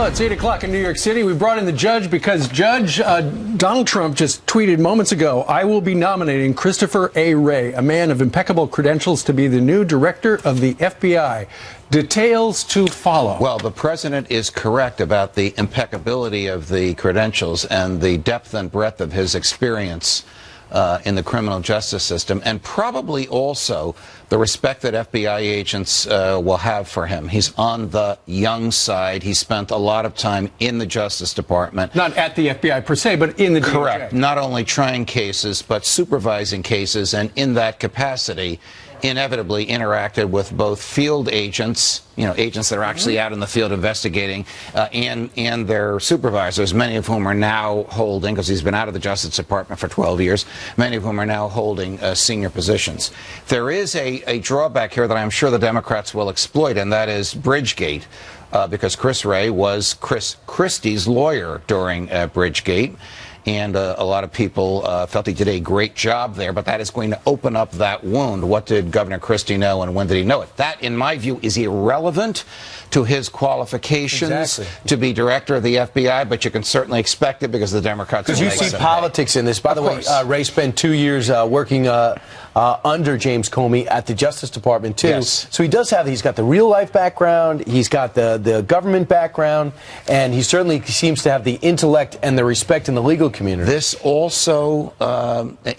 Well, it's 8 o'clock in New York City. We brought in the judge because Judge Donald Trump just tweeted moments ago, I will be nominating Christopher A. Wray, a man of impeccable credentials, to be the new director of the FBI. Details to follow. Well, the president is correct about the impeccability of the credentials and the depth and breadth of his experience in the criminal justice system, and probably also the respect that FBI agents will have for him. He's on the young side. He spent a lot of time in the Justice Department. Not at the FBI per se, but in the DOJ. Correct. Not only trying cases, but supervising cases, and in that capacity, inevitably interacted with both field agents, agents that are actually out in the field investigating, and their supervisors, many of whom are now holding, because he's been out of the Justice Department for 12 years, many of whom are now holding senior positions. There is a drawback here that I'm sure the Democrats will exploit, and that is Bridgegate, because Chris Wray was Chris Christie's lawyer during Bridgegate. And a lot of people felt he did a great job there, but that is going to open up that wound. What did Governor Christie know, and when did he know it? That, in my view, is irrelevant to his qualifications to be director of the FBI, but you can certainly expect it because the Democrats will make Because you see politics in this. By the way, Wray spent 2 years working under James Comey at the Justice Department, too. Yes. So he's got the real-life background, he's got the government background, and he certainly seems to have the intellect and the respect in the legal community. This also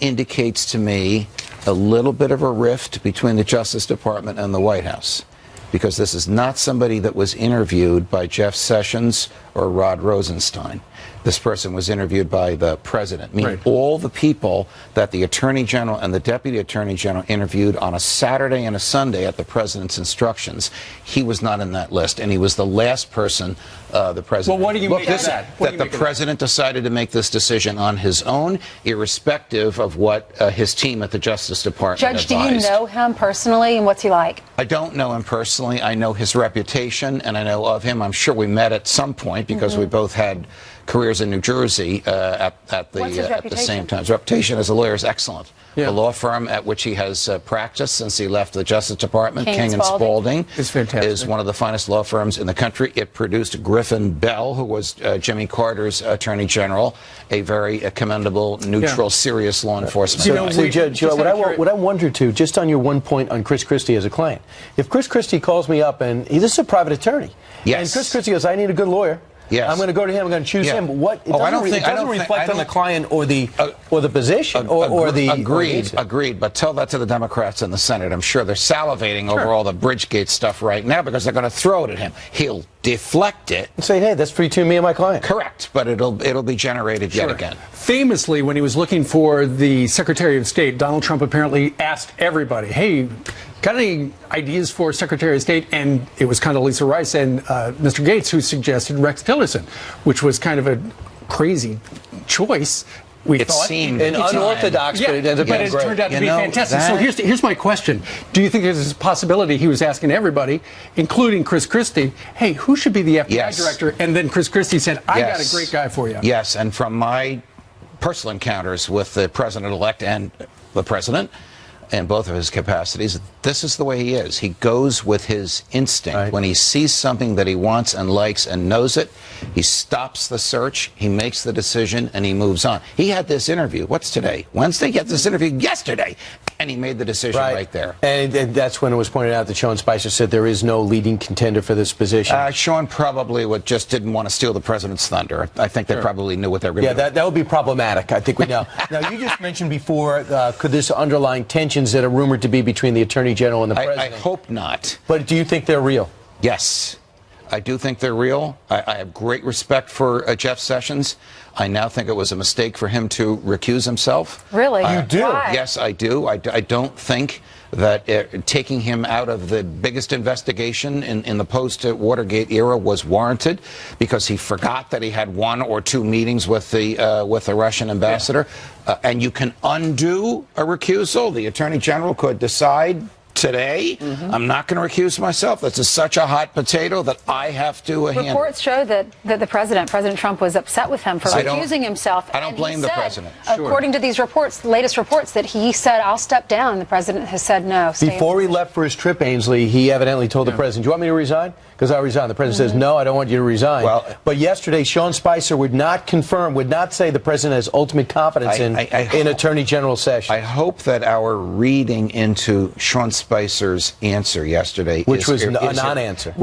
indicates to me a little bit of a rift between the Justice Department and the White House, because this is not somebody that was interviewed by Jeff Sessions or Rod Rosenstein. This person was interviewed by the president, meaning all the people that the Attorney General and the Deputy Attorney General interviewed on a Saturday and a Sunday at the president's instructions. He was not in that list, and he was the last person the president... Well, what do you make of that? That the president decided to make this decision on his own, irrespective of what his team at the Justice Department advised. Judge, do you know him personally, and what's he like? I don't know him personally. I know his reputation, and I know of him. I'm sure we met at some point because we both had careers in New Jersey at the same time. His reputation as a lawyer is excellent. The law firm at which he has practiced since he left the Justice Department, King and Spalding, is fantastic. Is one of the finest law firms in the country. It produced Griffin Bell, who was Jimmy Carter's Attorney General, a very commendable, neutral, serious law enforcement. Judge, what I wonder, too, just on your one point on Chris Christie as a client, if Chris Christie calls me up, and this is a private attorney, and Chris Christie goes, I need a good lawyer. Yes. I'm going to go to him. I'm going to choose him. It doesn't reflect on the client or the position or the agreed. But tell that to the Democrats in the Senate. I'm sure they're salivating over all the Bridgegate stuff right now because they're going to throw it at him. He'll deflect it and say, "Hey, that's between me and my client." Correct, but it'll be generated yet again. Famously, when he was looking for the Secretary of State, Donald Trump apparently asked everybody, "Hey, got any ideas for Secretary of State?" And it was Condoleezza Rice and Mr. Gates who suggested Rex Tillerson, which was kind of a crazy choice. It seemed unorthodox, but it ended up being great. Turned out to be fantastic. So here's my question. Do you think there's a possibility he was asking everybody, including Chris Christie, hey, who should be the FBI director? And then Chris Christie said, I got a great guy for you. Yes, and from my personal encounters with the president-elect and the president, in both of his capacities, this is the way he is. He goes with his instinct. When he sees something that he wants and likes and knows it, he stops the search, he makes the decision, and he moves on. He had this interview. What's today? Wednesday? He had this interview yesterday, and he made the decision right there. And that's when it was pointed out that Sean Spicer said there is no leading contender for this position. Sean probably just didn't want to steal the president's thunder. I think they probably knew what they were going to do. Yeah, that would be problematic. I think we know. Now, you just mentioned before, could this underlying tensions that are rumored to be between the Attorney General and the President? I hope not. But do you think they're real? Yes. I do think they're real. I have great respect for Jeff Sessions. I now think it was a mistake for him to recuse himself. Really? You do? Why? Yes, I do. I don't think that taking him out of the biggest investigation in the post-Watergate era was warranted, because he forgot that he had 1 or 2 meetings with the Russian ambassador. And you can undo a recusal. The Attorney General could decide today. I'm not going to recuse myself. This is such a hot potato that I have to handle. Reports show that the President Trump, was upset with him for recusing himself. I don't blame the President. According to these reports, latest reports, that he said, I'll step down. And the President has said no. Before he left for his trip, Ainsley, he evidently told the President, do you want me to resign? Because I resign. The President says, no, I don't want you to resign. Well, but yesterday, Sean Spicer would not confirm, would not say the President has ultimate confidence in Attorney General Sessions. I hope that our reading into Sean Spicer's answer yesterday, which was a non-answer,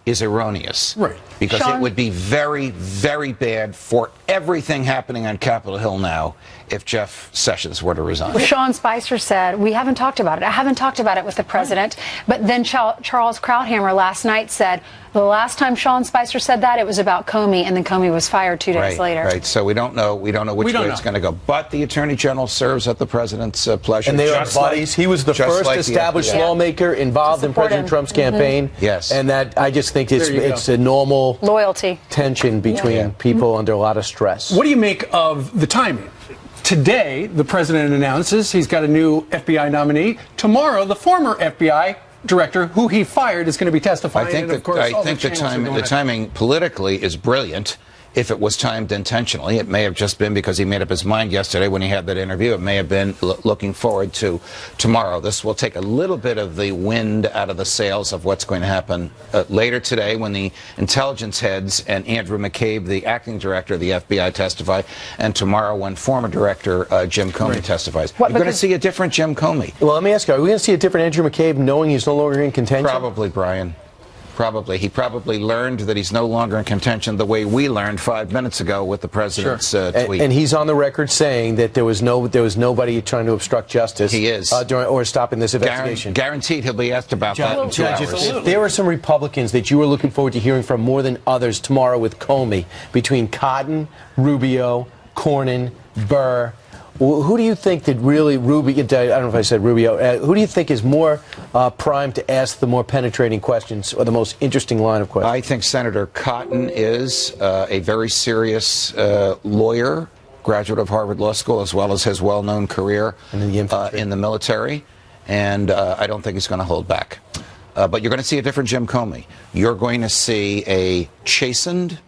is erroneous. Right. Because it would be very, very bad for everything happening on Capitol Hill now if Jeff Sessions were to resign. Well, Sean Spicer said, we haven't talked about it. I haven't talked about it with the President. But then Charles Krauthammer last night said, the last time Sean Spicer said that, it was about Comey, and then Comey was fired 2 days later. Right. So we don't know which way it's going to go. But the Attorney General serves at the President's pleasure. And they are buddies. He was the first established lawmaker involved in President Trump's campaign. Yes. And that, I just think it's a normal loyalty tension between people under a lot of stress. What do you make of the timing? Today, the President announces he's got a new FBI nominee. Tomorrow, the former FBI director, who he fired, is going to be testifying. I think the timing politically is brilliant. If it was timed intentionally, it may have just been because he made up his mind yesterday when he had that interview. It may have been looking forward to tomorrow. This will take a little bit of the wind out of the sails of what's going to happen later today when the intelligence heads and Andrew McCabe, the acting director of the FBI, testify, and tomorrow when former director Jim Comey testifies. You're going to see a different Jim Comey. Well, let me ask you, are we going to see a different Andrew McCabe knowing he's no longer in contention? Probably, Brian. Probably. He probably learned that he's no longer in contention the way we learned 5 minutes ago with the President's tweet. And he's on the record saying that there was nobody trying to obstruct justice. He is. Or stopping this investigation. Guaranteed he'll be asked about that in 2 hours. If there are some Republicans that you are looking forward to hearing from more than others tomorrow with Comey, between Cotton, Rubio, Cornyn, Burr, who do you think that really Rubio, I don't know if I said Rubio, who do you think is more primed to ask the more penetrating questions or the most interesting line of questions? I think Senator Cotton is a very serious lawyer, graduate of Harvard Law School, as well as his well-known career in the military, and I don't think he's going to hold back. But you're going to see a different Jim Comey. You're going to see a chastened,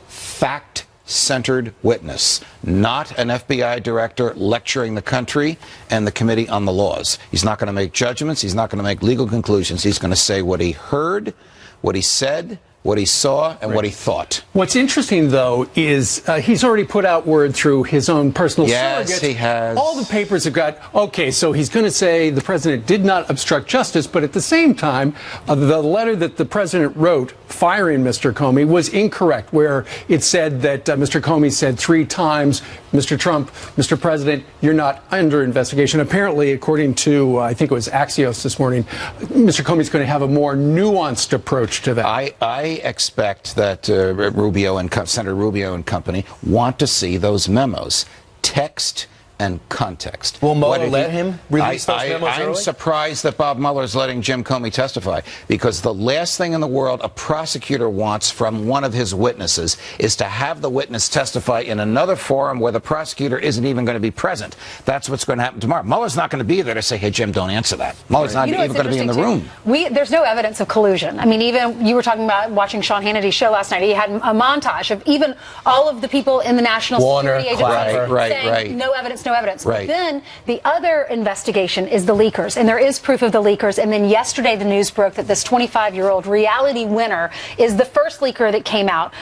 fact-centered witness, not an FBI director lecturing the country and the Committee on the Laws. He's not going to make judgments. He's not going to make legal conclusions. He's going to say what he heard, what he said, what he saw, and what he thought. What's interesting, though, is he's already put out word through his own personal surrogates. Yes, he has. All the papers have got, okay, so he's going to say the President did not obstruct justice, but at the same time, the letter that the President wrote firing Mr. Comey was incorrect, where it said that Mr. Comey said 3 times, Mr. Trump, Mr. President, you're not under investigation. Apparently, according to, I think it was Axios this morning, Mr. Comey's going to have a more nuanced approach to that. I expect that Rubio and Senator Rubio and company want to see those memos, text and context. Will Mueller let him release those memos I'm early? surprised that Bob Mueller is letting Jim Comey testify, because the last thing in the world a prosecutor wants from one of his witnesses is to have the witness testify in another forum where the prosecutor isn't even going to be present. That's what's going to happen tomorrow. Mueller's not going to be there to say, hey, Jim, don't answer that. Mueller's not even going to be in the room. There's no evidence of collusion. I mean, even you were talking about watching Sean Hannity's show last night. He had a montage of even all of the people in the National Security Agency saying no evidence, no evidence. Right. But then the other investigation is the leakers, and there is proof of the leakers. And then yesterday the news broke that this 25-year-old reality winner is the first leaker that came out.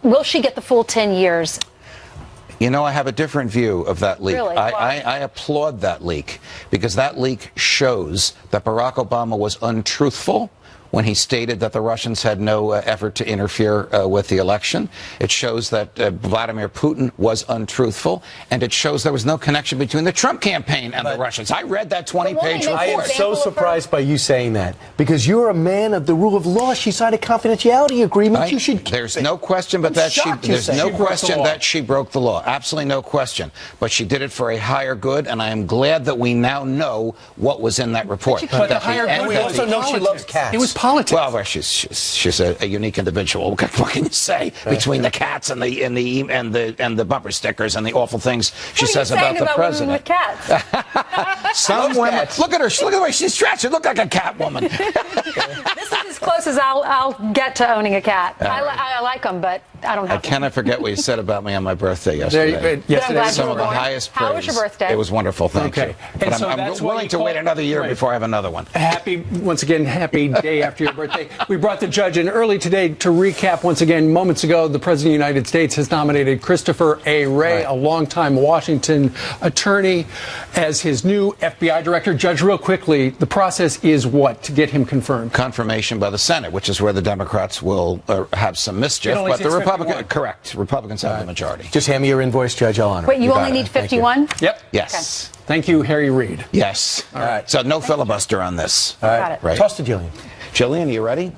Will she get the full 10 years? You know, I have a different view of that leak. Really? I applaud that leak, because that leak shows that Barack Obama was untruthful when he stated that the Russians had no effort to interfere with the election. It shows that Vladimir Putin was untruthful, and it shows there was no connection between the Trump campaign and the Russians. I read that 20-page report. I am so surprised by you saying that, because you're a man of the rule of law. She signed a confidentiality agreement. You should. There's no question, but that she broke the law. Absolutely no question. But she did it for a higher good, and I am glad that we now know what was in that report. But the higher good, we also know she loves cats. It was politics. Well, she's a unique individual. What can you say between the cats and the bumper stickers and the awful things she says about the president? With cats? Some women. Look at her. Look at the way she's dressed. She look like a cat woman. This is as close as I'll get to owning a cat. I like them, but I don't have I cannot forget what you said about me on my birthday There yesterday. you- yes, I'm it glad is. you Some were of the born. highest praise. How was your birthday? It was wonderful, thank Okay. you. And But so I'm that's why willing you to wait call- another year Right. before I have another one. Once again, happy day after your birthday. We brought the judge in early today to recap once again. Moments ago, the President of the United States has nominated Christopher A. Wray, a longtime Washington attorney, as his new FBI director. Judge, real quickly, the process is what to get him confirmed? Confirmation by the Senate, which is where the Democrats will have some mischief, It only but the takes Republicans, 51. correct, Republicans have the majority. Just hand me your invoice, Judge. I'll honor it. Wait, you got only it. need Thank you. 51? Yep. Yes. Thank you, Harry Reid. Yes. All right. So no filibuster on this. All right. Got it. Right. Toss to Jillian. Jillian, are you ready?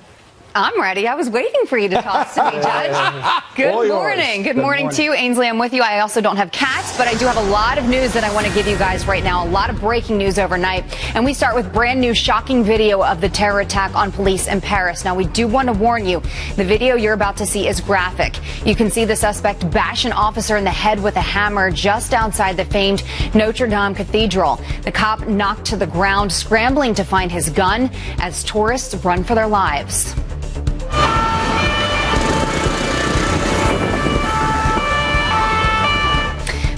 I'm ready. I was waiting for you to toss to me, Judge. Good All yours. morning. Good morning to you. Ainsley, I'm with you. I also don't have cats, but I do have a lot of news that I want to give you guys right now. A lot of breaking news overnight. And we start with brand new shocking video of the terror attack on police in Paris. Now, we do want to warn you, the video you're about to see is graphic. You can see the suspect bash an officer in the head with a hammer just outside the famed Notre Dame Cathedral. The cop knocked to the ground, scrambling to find his gun as tourists run for their lives.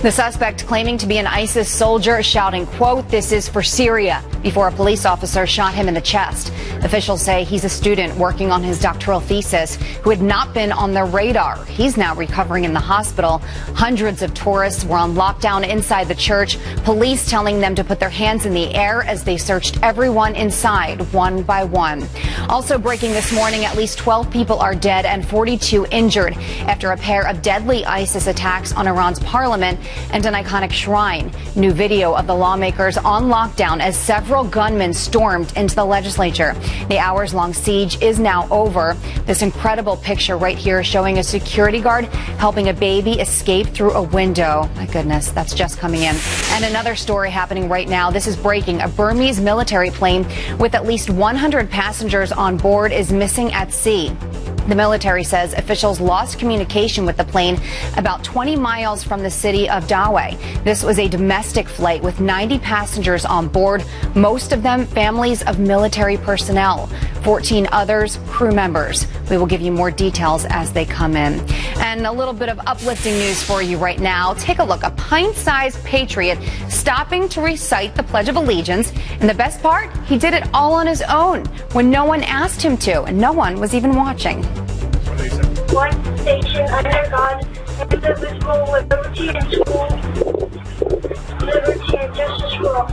The suspect claiming to be an ISIS soldier shouting, quote, "This is for Syria," before a police officer shot him in the chest. Officials say he's a student working on his doctoral thesis who had not been on their radar. He's now recovering in the hospital. Hundreds of tourists were on lockdown inside the church, police telling them to put their hands in the air as they searched everyone inside one by one. Also breaking this morning, at least 12 people are dead and 42 injured after a pair of deadly ISIS attacks on Iran's parliament and an iconic shrine. New video of the lawmakers on lockdown as several gunmen stormed into the legislature. The hours-long siege is now over. This incredible picture right here showing a security guard helping a baby escape through a window. My goodness, that's just coming in. And another story happening right now. This is breaking. A Burmese military plane with at least 100 passengers on board is missing at sea. The military says officials lost communication with the plane about 20 miles from the city of Dawe. This was a domestic flight with 90 passengers on board, most of them families of military personnel. 14 others, crew members. We will give you more details as they come in. And a little bit of uplifting news for you right now. Take a look. A pint-sized patriot stopping to recite the Pledge of Allegiance. And the best part, he did it all on his own when no one asked him to, and no one was even watching. One station under God, indivisible with liberty and liberty and justice for all.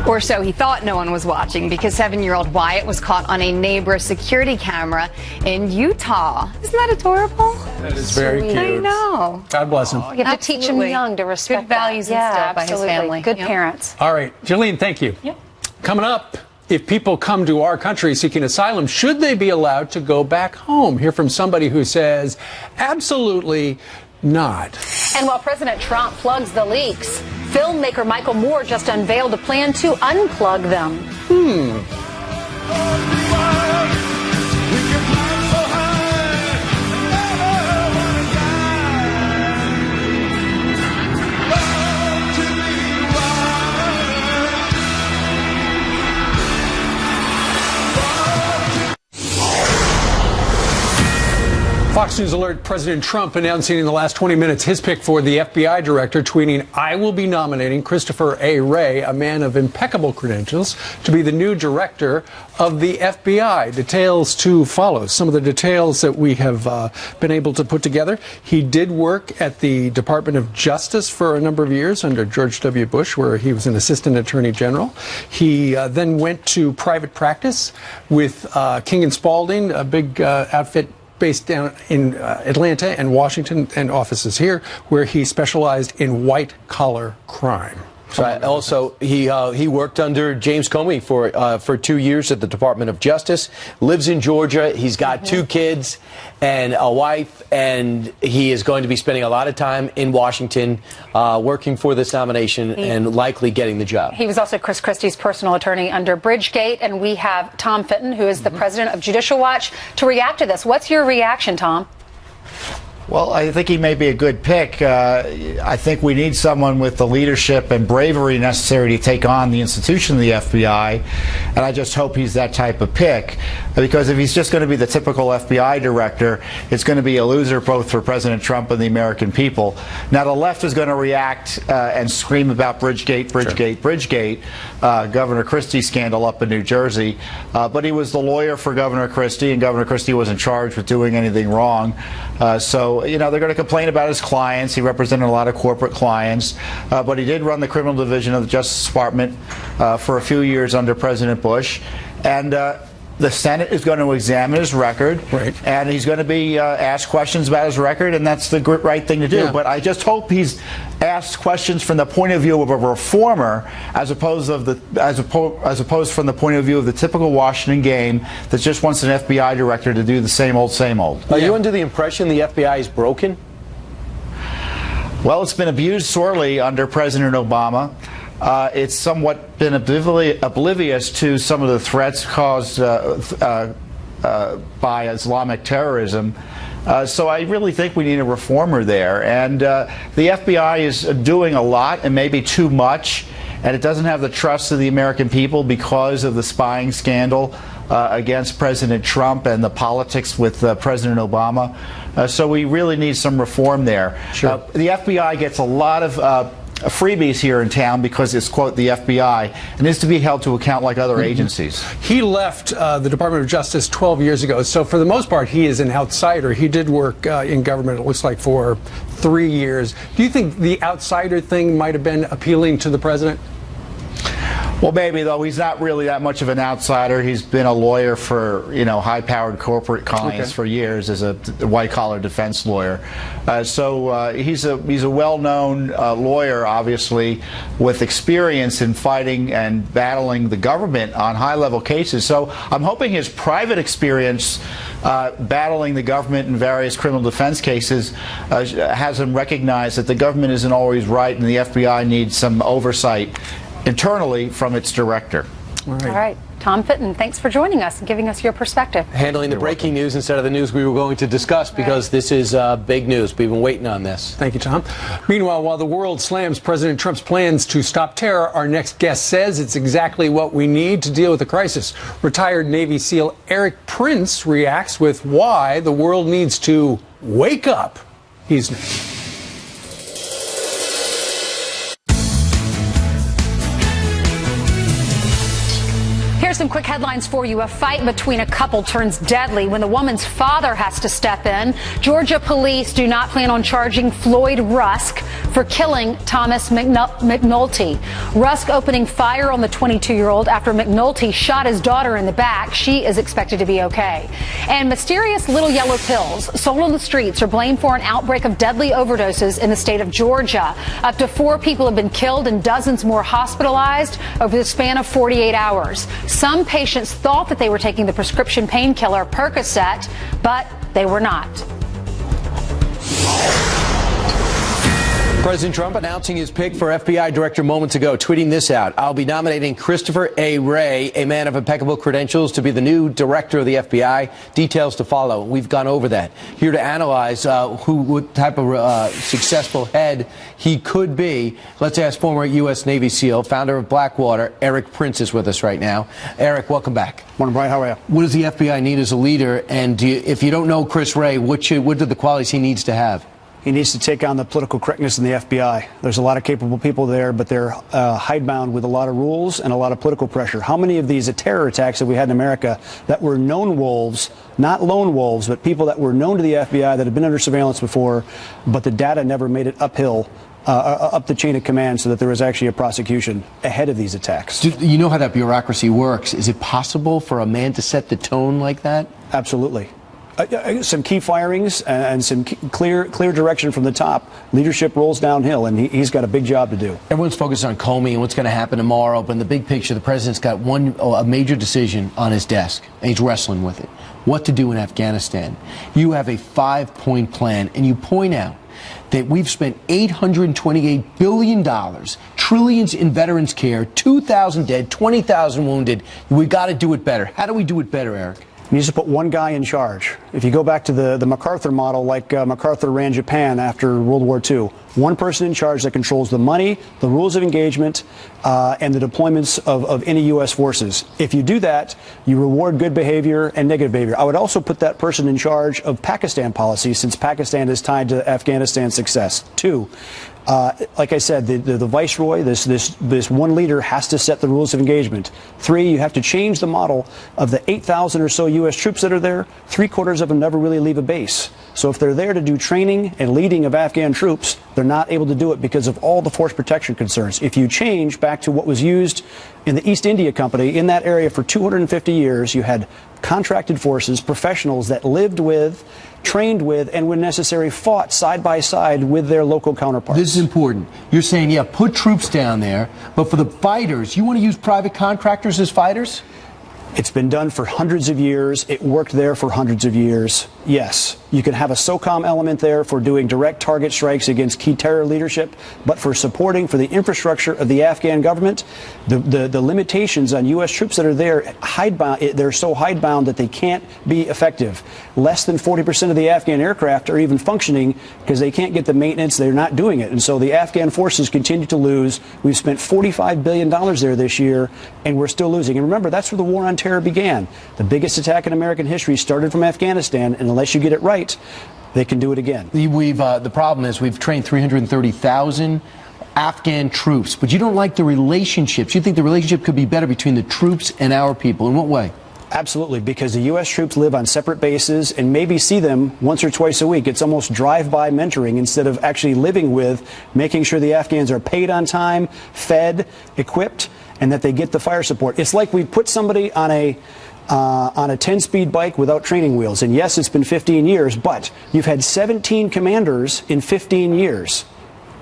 Or so he thought no one was watching, because 7-year-old Wyatt was caught on a neighbor's security camera in Utah. Isn't that adorable? That is very cute. I know. God bless him. You have to teach them Absolutely. young to respect Good values that. instilled by his absolutely. family. Good Yep. parents. All right, Jillian, thank you. Coming up, if people come to our country seeking asylum, should they be allowed to go back home? Hear from somebody who says absolutely not. And while President Trump plugs the leaks, filmmaker Michael Moore just unveiled a plan to unplug them. Fox News alert President Trump announcing in the last 20 minutes his pick for the FBI director, tweeting, "I will be nominating Christopher A. Wray, a man of impeccable credentials, to be the new director of the FBI." Details to follow. Some of the details that we have been able to put together. He did work at the Department of Justice for a number of years under George W. Bush, where he was an assistant attorney general. He then went to private practice with King and Spalding, a big outfit based down in Atlanta and Washington, and offices here, where he specialized in white-collar crime. Right. Also, he worked under James Comey for 2 years at the Department of Justice. Lives in Georgia. He's got 2 kids and a wife, and he is going to be spending a lot of time in Washington working for this nomination and likely getting the job. He was also Chris Christie's personal attorney under Bridgegate, and we have Tom Fitton, who is the president of Judicial Watch, to react to this. What's your reaction, Tom? Well, I think he may be a good pick. I think we need someone with the leadership and bravery necessary to take on the institution of the FBI, and I just hope he's that type of pick. Because if he's just going to be the typical FBI director, it's going to be a loser both for President Trump and the American people. Now, the left is going to react and scream about Bridgegate, Bridgegate, Bridgegate, Governor Christie's scandal up in New Jersey. But he was the lawyer for Governor Christie, and Governor Christie wasn't charged with doing anything wrong. So, you know, they're going to complain about his clients. He represented a lot of corporate clients. But he did run the criminal division of the Justice Department for a few years under President Bush. And the Senate is going to examine his record, and he's going to be asked questions about his record, and that's the right thing to do. Yeah. But I just hope he's asked questions from the point of view of a reformer, as opposed from the point of view of the typical Washington game that just wants an FBI director to do the same old, same old. Are you under the impression the FBI is broken? Well, it's been abused sorely under President Obama. It's somewhat been oblivious to some of the threats caused by Islamic terrorism. So I really think we need a reformer there. And the FBI is doing a lot and maybe too much, and it doesn't have the trust of the American people because of the spying scandal against President Trump and the politics with President Obama. So we really need some reform there. Sure. The FBI gets a lot of freebies here in town because it's, quote, the FBI, and is to be held to account like other agencies. He left the Department of Justice 12 years ago, so for the most part he is an outsider. He did work in government, it looks like, for 3 years. Do you think the outsider thing might have been appealing to the president? Well, maybe, though. He's not really that much of an outsider. He's been a lawyer for, you know, high-powered corporate clients for years as a white-collar defense lawyer. So he's a well-known lawyer, obviously, with experience in fighting and battling the government on high-level cases. So I'm hoping his private experience battling the government in various criminal defense cases has him recognize that the government isn't always right and the FBI needs some oversight internally from its director. All right. Tom Fitton, thanks for joining us and giving us your perspective. Handling the breaking news instead of the news we were going to discuss, because this is big news. We've been waiting on this. Thank you, Tom. Meanwhile, while the world slams President Trump's plans to stop terror, our next guest says it's exactly what we need to deal with the crisis. Retired Navy SEAL Erik Prince reacts with why the world needs to wake up. He's next. Here's some quick headlines for you. A fight between a couple turns deadly when the woman's father has to step in. Georgia police do not plan on charging Floyd Rusk for killing Thomas McNulty. Rusk opening fire on the 22-year-old after McNulty shot his daughter in the back. She is expected to be okay. And mysterious little yellow pills sold on the streets are blamed for an outbreak of deadly overdoses in the state of Georgia. Up to 4 people have been killed and dozens more hospitalized over the span of 48 hours. Some patients thought that they were taking the prescription painkiller Percocet, but they were not. President Trump announcing his pick for FBI director moments ago, tweeting this out: "I'll be nominating Christopher A. Wray, a man of impeccable credentials, to be the new director of the FBI. Details to follow." We've gone over that. Here to analyze what type of successful head he could be, let's ask former U.S. Navy SEAL, founder of Blackwater, Erik Prince is with us right now. Erik, welcome back. Morning, Brian. How are you? What does the FBI need as a leader? And if you don't know Chris Wray, what are the qualities he needs to have? He needs to take on the political correctness in the FBI. There's a lot of capable people there, but they're hidebound with a lot of rules and a lot of political pressure. How many of these terror attacks have we had in America that were known wolves, not lone wolves, but people that were known to the FBI that had been under surveillance before, but the data never made it uphill, up the chain of command so that there was actually a prosecution ahead of these attacks? You know how that bureaucracy works. Is it possible for a man to set the tone like that? Absolutely. Some key firings and some clear direction from the top. Leadership rolls downhill, and he's got a big job to do. Everyone's focused on Comey and what's going to happen tomorrow, but in the big picture, the president's got a major decision on his desk, and he's wrestling with it. What to do in Afghanistan. You have a 5-point plan, and you point out that we've spent $828 billion, trillions in veterans care, 2,000 dead, 20,000 wounded. We've got to do it better. How do we do it better, Eric? You need to put one guy in charge. If you go back to the MacArthur model, like MacArthur ran Japan after World War II, one person in charge that controls the money, the rules of engagement, and the deployments of any U.S. forces. If you do that, you reward good behavior and negative behavior. I would also put that person in charge of Pakistan policy, since Pakistan is tied to Afghanistan's success. 2, like I said, the viceroy, this one leader, has to set the rules of engagement. 3, you have to change the model of the 8,000 or so U.S. troops that are there. 3/4 of them never really leave a base. So if they're there to do training and leading of Afghan troops, they're not able to do it because of all the force protection concerns. If you change back to what was used in the East India Company, in that area for 250 years, you had contracted forces, professionals that lived with, trained with, and when necessary fought side by side with their local counterparts. This is important. You're saying, yeah, put troops down there, but for the fighters, you want to use private contractors as fighters? It's been done for hundreds of years. It worked there for hundreds of years. Yes, you can have a SOCOM element there for doing direct target strikes against key terror leadership, but for supporting for the infrastructure of the Afghan government, the limitations on U.S. troops that are there, hidebound, they're so hidebound that they can't be effective. Less than 40% of the Afghan aircraft are even functioning because they can't get the maintenance. They're not doing it. And so the Afghan forces continue to lose. We've spent $45 billion there this year, and we're still losing. And remember, that's where the war on terror began. The biggest attack in American history started from Afghanistan, and unless you get it right, they can do it again. The problem is we've trained 330,000 Afghan troops, but you don't like the relationships. You think the relationship could be better between the troops and our people. In what way? Absolutely, because the U.S. troops live on separate bases and maybe see them once or twice a week. It's almost drive-by mentoring instead of actually living with, making sure the Afghans are paid on time, fed, equipped, and that they get the fire support. It's like we put somebody on a 10-speed bike without training wheels. And yes, it's been 15 years, but you've had 17 commanders in 15 years.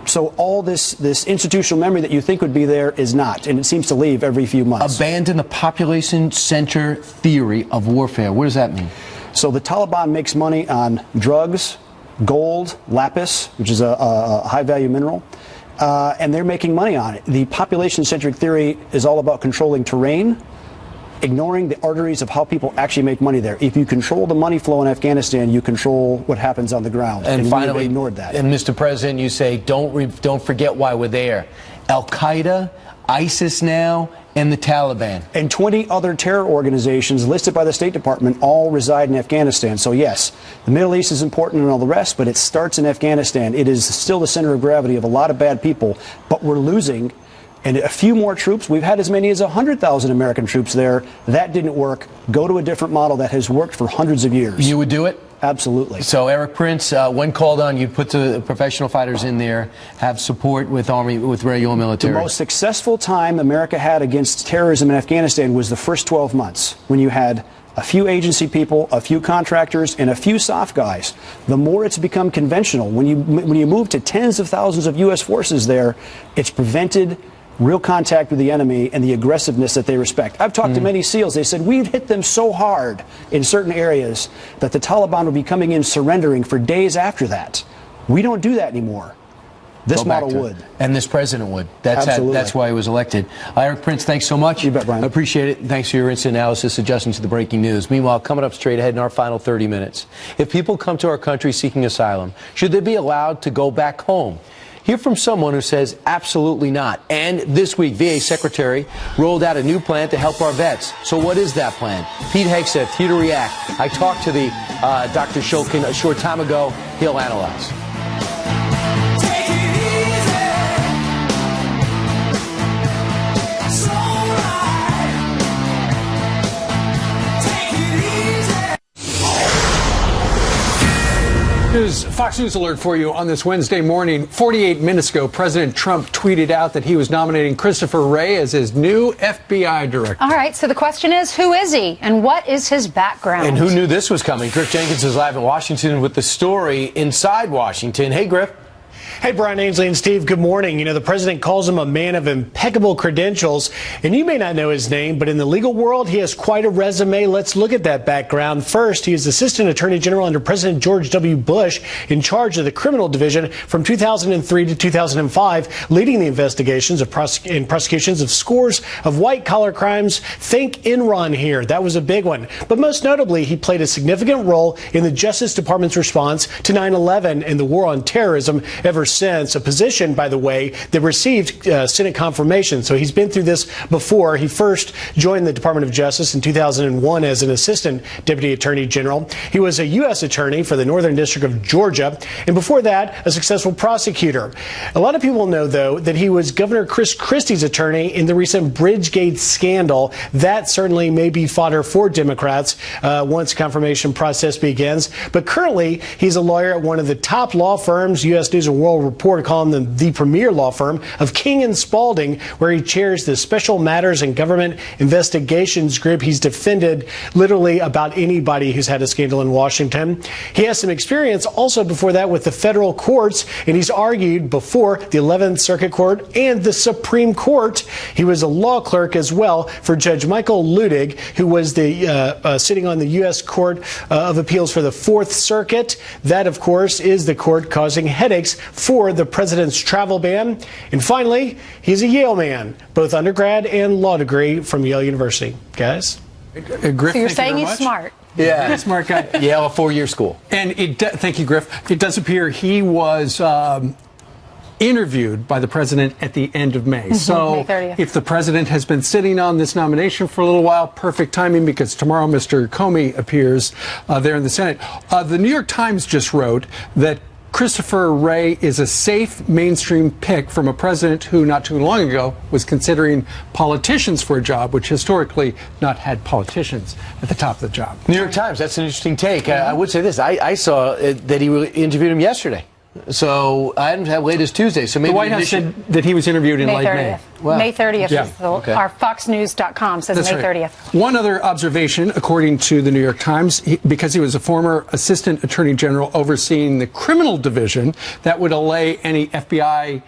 So all this institutional memory that you think would be there is not, and it seems to leave every few months. Abandon the population center theory of warfare. What does that mean? So the Taliban makes money on drugs, gold, lapis, which is a high-value mineral, and they're making money on it. The population-centric theory is all about controlling terrain, ignoring the arteries of how people actually make money there. If you control the money flow in Afghanistan, you control what happens on the ground. And finally, we ignored that. And Mr. President, you say don't forget why we're there. Al-Qaeda, ISIS now, and the Taliban. And 20 other terror organizations listed by the State Department all reside in Afghanistan. So yes, the Middle East is important and all the rest, but it starts in Afghanistan. It is still the center of gravity of a lot of bad people, but we're losing. And a few more troops. We've had as many as 100,000 American troops there. That didn't work. Go to a different model that has worked for hundreds of years. You would do it? Absolutely. So Eric Prince, when called on, you'd put the professional fighters in there, have support with Army, with regular military. The most successful time America had against terrorism in Afghanistan was the first 12 months, when you had a few agency people, a few contractors, and a few soft guys. The more it's become conventional, when you move to tens of thousands of U.S. forces there, it's prevented real contact with the enemy and the aggressiveness that they respect. I've talked to many SEALs. They said, we've hit them so hard in certain areas that the Taliban would be coming in surrendering for days after that. We don't do that anymore. This model would. And this president would. That's why he was elected. Eric Prince, thanks so much. You bet, Brian. I appreciate it. Thanks for your instant analysis, adjusting to the breaking news. Meanwhile, coming up straight ahead in our final 30 minutes, if people come to our country seeking asylum, should they be allowed to go back home? Hear from someone who says absolutely not. And this week, VA Secretary rolled out a new plan to help our vets. So what is that plan? Pete Hegseth here to react. I talked to the Dr. Shulkin a short time ago. He'll analyze. Fox News alert for you on this Wednesday morning. 48 minutes ago, President Trump tweeted out that he was nominating Christopher Wray as his new FBI director. All right, so the question is, who is he and what is his background? And who knew this was coming? Griff Jenkins is live in Washington with the story inside Washington. Hey, Griff. Hey, Brian Ainsley and Steve, good morning. You know, the president calls him a man of impeccable credentials, and you may not know his name, but in the legal world, he has quite a resume. Let's look at that background. First, he is Assistant Attorney General under President George W. Bush, in charge of the criminal division from 2003 to 2005, leading the investigations of prosecutions of scores of white-collar crimes. Think Enron here. That was a big one. But most notably, he played a significant role in the Justice Department's response to 9/11 and the war on terrorism ever since, a position, by the way, that received Senate confirmation. So he's been through this before. He first joined the Department of Justice in 2001 as an Assistant Deputy Attorney General. He was a U.S. Attorney for the Northern District of Georgia, and before that, a successful prosecutor. A lot of people know, though, that he was Governor Chris Christie's attorney in the recent Bridgegate scandal. That certainly may be fodder for Democrats once confirmation process begins. But currently, he's a lawyer at one of the top law firms, U.S. News and World Report calling them the premier law firm of King and Spalding, where he chairs the Special Matters and Government Investigations Group. He's defended literally about anybody who's had a scandal in Washington. He has some experience also before that with the federal courts, and he's argued before the 11th Circuit Court and the Supreme Court. He was a law clerk as well for Judge Michael Luttig, who was the sitting on the U.S. Court of Appeals for the 4th Circuit. That, of course, is the court causing headaches for the president's travel ban. And finally, he's a Yale man, both undergrad and law degree from Yale University. Guys? Griff, so you're saying he's smart. Yeah. Smart guy. Yale, a 4-year school. And thank you, Griff. It does appear he was interviewed by the president at the end of May. So May 30th. If the president has been sitting on this nomination for a little while, perfect timing, because tomorrow Mr. Comey appears there in the Senate. The New York Times just wrote that Christopher Wray is a safe mainstream pick from a president who not too long ago was considering politicians for a job, which historically not had politicians at the top of the job. New York Times, that's an interesting take. I would say this. I saw that he interviewed him yesterday. So I hadn't had latest Tuesday. So maybe the White House said that he was interviewed in late May. Wow. May 30th. Yeah. Okay. Our FoxNews.com says That's May 30th. One other observation, according to the New York Times, because he was a former Assistant Attorney General overseeing the criminal division, that would allay any FBI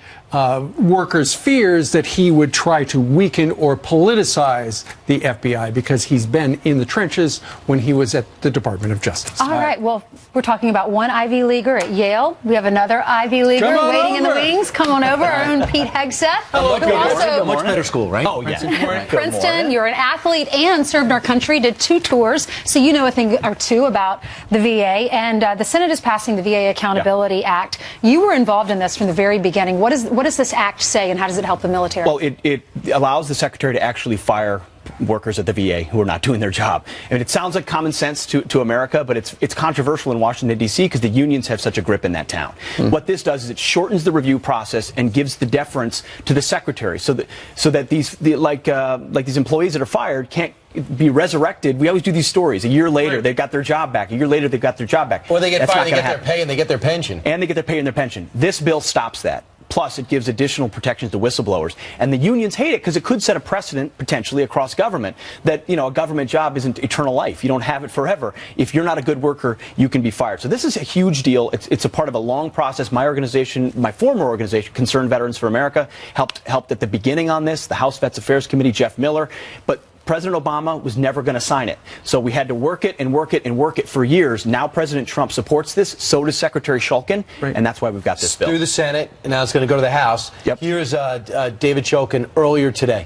workers' fears that he would try to weaken or politicize the FBI, because he's been in the trenches when he was at the Department of Justice. All right. Well, we're talking about one Ivy Leaguer at Yale. We have another Ivy Leaguer waiting in the wings. Come on over, our own Pete Hegseth. A much better school, right? Oh, yeah. Princeton, you're an athlete and served our country, did 2 tours, so you know a thing or two about the VA. And the Senate is passing the VA Accountability Act. You were involved in this from the very beginning. What does this act say, and how does it help the military? Well, it allows the secretary to actually fire workers at the VA who are not doing their job. And it sounds like common sense to America, but it's controversial in Washington, D.C. because the unions have such a grip in that town. What this does is it shortens the review process and gives the deference to the secretary so that these employees that are fired can't be resurrected. We always do these stories. A year later, they've got their job back. A year later, they've got their job back. Or they get That's fired, they not get gonna their pay, and they get their pension. And they get their pay and their pension. This bill stops that. Plus, it gives additional protections to whistleblowers. And the unions hate it because it could set a precedent, potentially, across government that, a government job isn't eternal life. You don't have it forever. If you're not a good worker, you can be fired. So this is a huge deal. It's a part of a long process. My organization, my former organization, Concerned Veterans for America, helped at the beginning on this, the House Vets Affairs Committee, Jeff Miller. But President Obama was never going to sign it. So we had to work it and work it and work it for years. Now President Trump supports this. So does Secretary Shulkin. And that's why we've got this bill. Through the Senate, and now it's going to go to the House. Yep. Here's David Shulkin earlier today.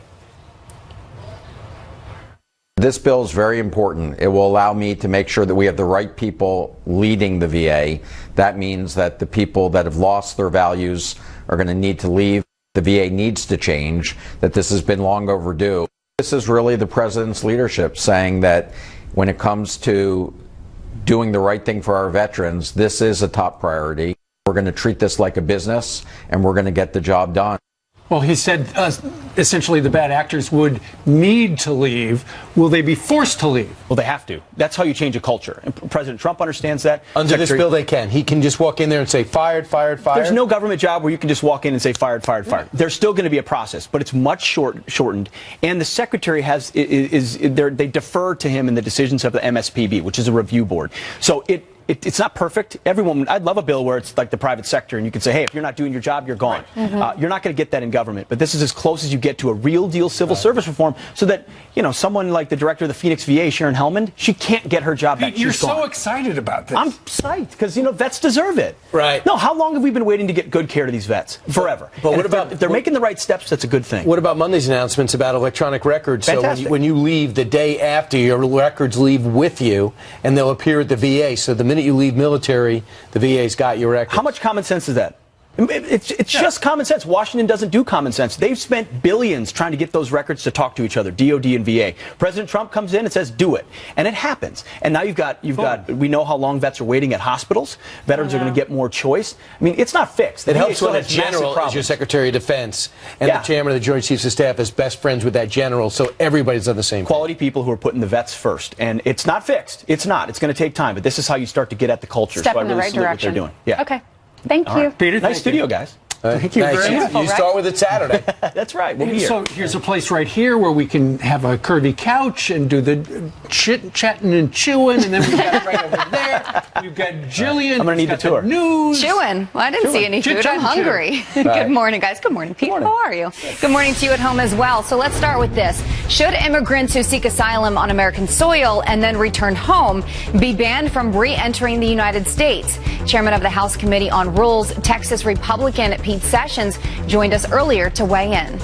This bill is very important. It will allow me to make sure that we have the right people leading the VA. That means that the people that have lost their values are going to need to leave. The VA needs to change, that this has been long overdue. This is really the president's leadership saying that when it comes to doing the right thing for our veterans, this is a top priority. We're going to treat this like a business, and we're going to get the job done. Well, he said essentially the bad actors would need to leave. Will they be forced to leave? Well, they have to. That's how you change a culture. And President Trump understands that. Under this bill, they can. He can just walk in there and say, fired, fired, fired. There's no government job where you can just walk in and say, fired, fired, fired. There's still going to be a process, but it's much shortened. And the secretary they defer to him in the decisions of the MSPB, which is a review board. So it's not perfect. I'd love a bill where it's like the private sector and you can say, hey, if you're not doing your job, you're gone. Right. You're not going to get that in government. But this is as close as you get to a real deal civil service reform so that, someone like the director of the Phoenix VA, Sharon Hellman, she can't get her job back. You're so excited about this. I'm psyched because, vets deserve it. Right. No, how long have we been waiting to get good care to these vets? Forever. But what about if they're making the right steps, that's a good thing. What about Monday's announcements about electronic records? Fantastic. So when you leave the day after, your records leave with you and they'll appear at the VA. So the minute you leave military, the VA's got your records. How much common sense is that? It's just common sense. Washington doesn't do common sense. They've spent billions trying to get those records to talk to each other, DOD and VA. President Trump comes in and says, do it. And it happens. And now we know how long vets are waiting at hospitals. Veterans are going to get more choice. I mean, it's not fixed. It helps when a general is your Secretary of Defense and the chairman of the Joint Chiefs of Staff is best friends with that general, so everybody's on the same quality people who are putting the vets first. And it's not fixed. It's not. It's going to take time. But this is how you start to get at the culture. Step in the right direction. What they're doing. Yeah. Okay. Thank you. Peter, nice studio, guys. Thank you very much. You start with it Saturday. That's right. We'll be here. So here's a place right here where we can have a curvy couch and do the chatting and chewing, and then we've got it right over there. We've got Jillian. I'm going to need the tour. News. Chewing. Well, I didn't see any food. I'm hungry. Good morning, guys. Good morning, Pete. How are you? Good morning to you at home as well. So let's start with this. Should immigrants who seek asylum on American soil and then return home be banned from re-entering the United States? Chairman of the House Committee on Rules, Texas Republican Pete Sessions, joined us earlier to weigh in.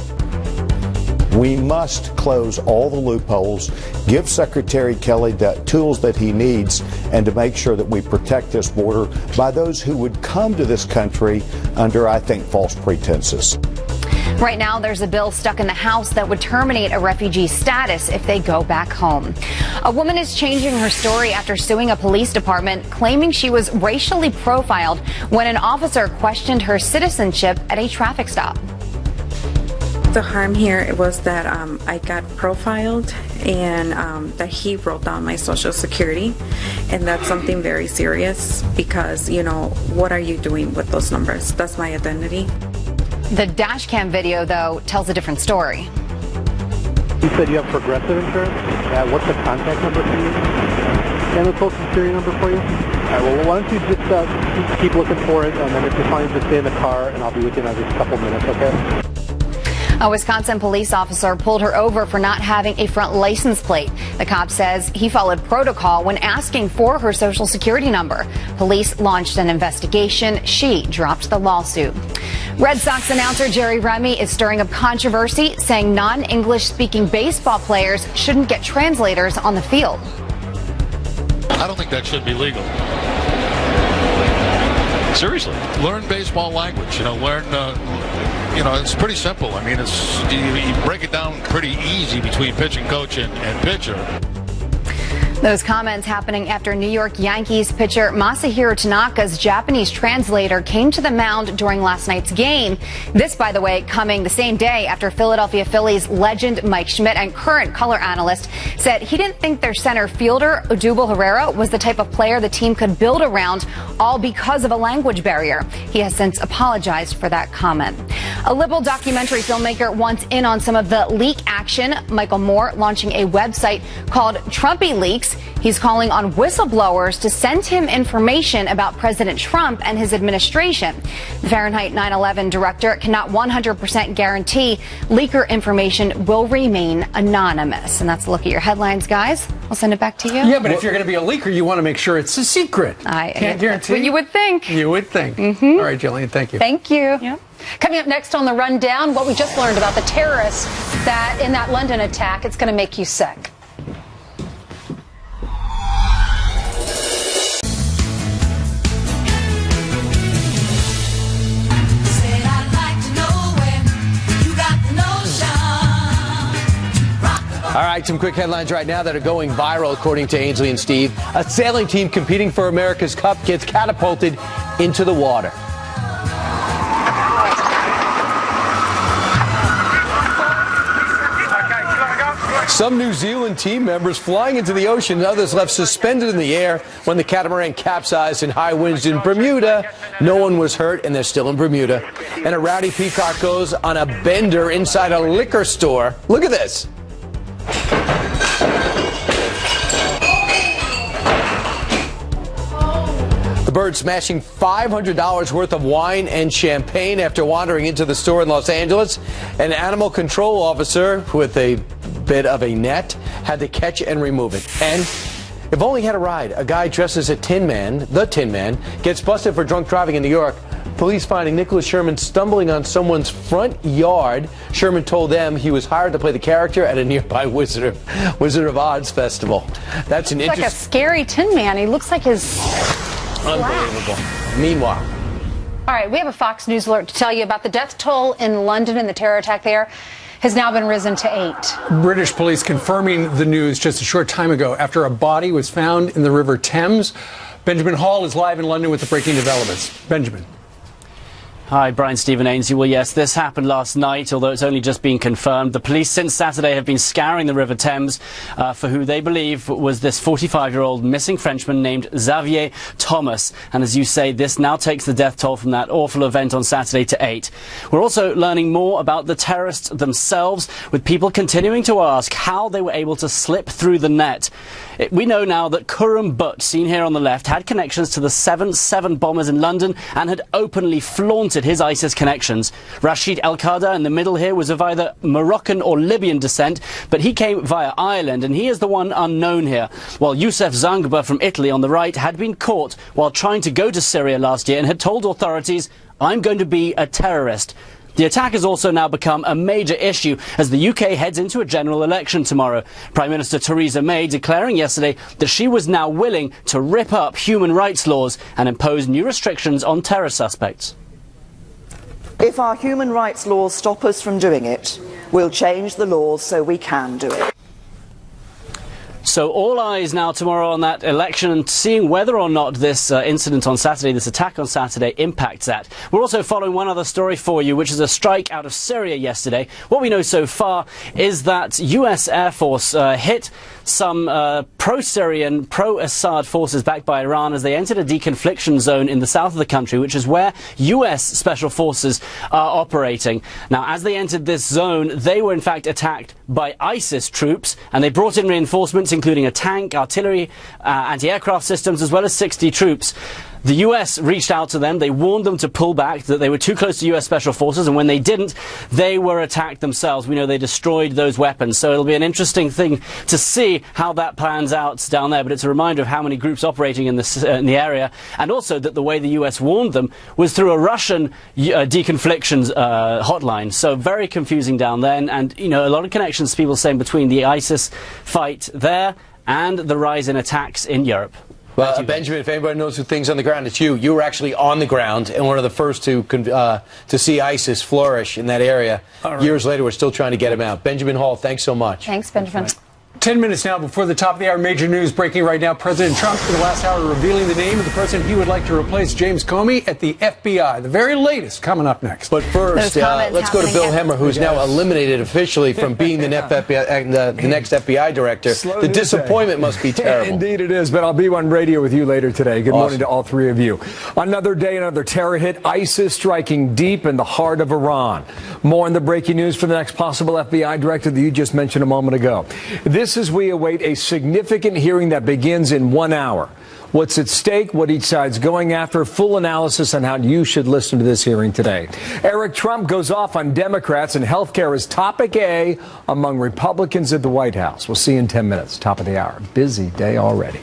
We must close all the loopholes, give Secretary Kelly the tools that he needs, and to make sure that we protect this border by those who would come to this country under, I think, false pretenses. Right now, there's a bill stuck in the House that would terminate a refugee status if they go back home. A woman is changing her story after suing a police department, claiming she was racially profiled when an officer questioned her citizenship at a traffic stop. The harm here was that I got profiled and that he wrote down my social security, and that's something very serious because, what are you doing with those numbers? That's my identity. The dash cam video, though, tells a different story. You said you have Progressive insurance? What's the contact number for you? And the social security number for you? All right, well, why don't you just keep looking for it, and then if you find it, just stay in the car, and I'll be with you in just a couple minutes, okay? A Wisconsin police officer pulled her over for not having a front license plate. The cop says he followed protocol when asking for her social security number. Police launched an investigation. She dropped the lawsuit. Red Sox announcer Jerry Remy is stirring up controversy, saying non-English speaking baseball players shouldn't get translators on the field. I don't think that should be legal. Seriously, learn baseball language. It's pretty simple. I mean, you break it down pretty easy between pitching coach and pitcher. Those comments happening after New York Yankees pitcher Masahiro Tanaka's Japanese translator came to the mound during last night's game. This, by the way, coming the same day after Philadelphia Phillies legend Mike Schmidt and current color analyst said he didn't think their center fielder Odubel Herrera was the type of player the team could build around, all because of a language barrier. He has since apologized for that comment. A liberal documentary filmmaker wants in on some of the leak action. Michael Moore launching a website called Trumpy Leaks. He's calling on whistleblowers to send him information about President Trump and his administration. The Fahrenheit 9/11 director cannot 100% guarantee leaker information will remain anonymous. And that's a look at your headlines, guys. I'll send it back to you. Yeah, but if you're going to be a leaker, you want to make sure it's a secret. Can't guarantee. What you would think. You would think. Mm-hmm. All right, Jillian, thank you. Thank you. Yeah. Coming up next on the rundown, what we just learned about the terrorists that in that London attack, it's going to make you sick. All right, some quick headlines right now that are going viral, according to Ainsley and Steve. A sailing team competing for America's Cup gets catapulted into the water. Some New Zealand team members flying into the ocean and others left suspended in the air when the catamaran capsized in high winds in Bermuda. No one was hurt, and they're still in Bermuda. And a rowdy peacock goes on a bender inside a liquor store. Look at this. The bird smashing $500 worth of wine and champagne after wandering into the store in Los Angeles. An animal control officer with a bit of a net had to catch and remove it. And if only he had a ride. A guy dressed as a Tin Man, the Tin Man, gets busted for drunk driving in New York. Police finding Nicholas Sherman stumbling on someone's front yard. Sherman told them he was hired to play the character at a nearby Wizard of Oz festival. That's an It's like a scary Tin Man. He looks like his... Unbelievable. Meanwhile. All right, we have a Fox News alert to tell you about the death toll in London and the terror attack there has now been risen to 8. British police confirming the news just a short time ago after a body was found in the River Thames. Benjamin Hall is live in London with the breaking developments. Benjamin. Hi, Brian, Stephen Ainslie. Well, yes, this happened last night, although it's only just been confirmed. The police since Saturday have been scouring the River Thames for who they believe was this 45-year-old missing Frenchman named Xavier Thomas. And as you say, this now takes the death toll from that awful event on Saturday to 8. We're also learning more about the terrorists themselves, with people continuing to ask how they were able to slip through the net. We know now that Khurram Butt, seen here on the left, had connections to the 7/7 bombers in London and had openly flaunted his ISIS connections. Rashid El-Qada in the middle here was of either Moroccan or Libyan descent, but he came via Ireland, and he is the one unknown here. While Youssef Zangba from Italy on the right had been caught while trying to go to Syria last year and had told authorities, "I'm going to be a terrorist." The attack has also now become a major issue as the UK heads into a general election tomorrow. Prime Minister Theresa May declaring yesterday that she was now willing to rip up human rights laws and impose new restrictions on terror suspects. If our human rights laws stop us from doing it, we'll change the laws so we can do it. So all eyes now tomorrow on that election and seeing whether or not this incident on Saturday, this attack on Saturday, impacts that. We're also following one other story for you, which is a strike out of Syria yesterday. What we know so far is that US Air Force hit some pro-Syrian, pro-Assad forces backed by Iran as they entered a deconfliction zone in the south of the country, which is where US special forces are operating. Now, as they entered this zone, they were in fact attacked by ISIS troops, and they brought in reinforcements including a tank, artillery, anti-aircraft systems, as well as 60 troops. The US reached out to them. They warned them to pull back, that they were too close to US Special Forces, and when they didn't, they were attacked themselves. We know they destroyed those weapons. So it'll be an interesting thing to see how that plans out down there. But it's a reminder of how many groups operating in the area, and also that the way the US warned them was through a Russian deconfliction hotline. So very confusing down there. And you know, a lot of connections, people saying, between the ISIS fight there and the rise in attacks in Europe. Well, Benjamin, if anybody knows who things on the ground, it's you. You were actually on the ground and one of the first to see ISIS flourish in that area. Right. Years later, we're still trying to get him out. Benjamin Hall, thanks so much. Thanks, Benjamin. 10 minutes now before the top of the hour. Major news breaking right now. President Trump, in the last hour, revealing the name of the person he would like to replace James Comey at the FBI. The very latest coming up next. But first, let's go to Bill Hemmer, who's now eliminated officially from being the next FBI director. The disappointment must be terrible. Indeed it is, but I'll be on radio with you later today. Good morning to all three of you. Another day, another terror hit. ISIS striking deep in the heart of Iran. More on the breaking news for the next possible FBI director that you just mentioned a moment ago. This as we await a significant hearing that begins in 1 hour. What's at stake, what each side's going after, full analysis on how you should listen to this hearing today. Eric Trump goes off on Democrats, and health care is topic A among Republicans at the White House. We'll see you in 10 minutes. Top of the hour. Busy day already.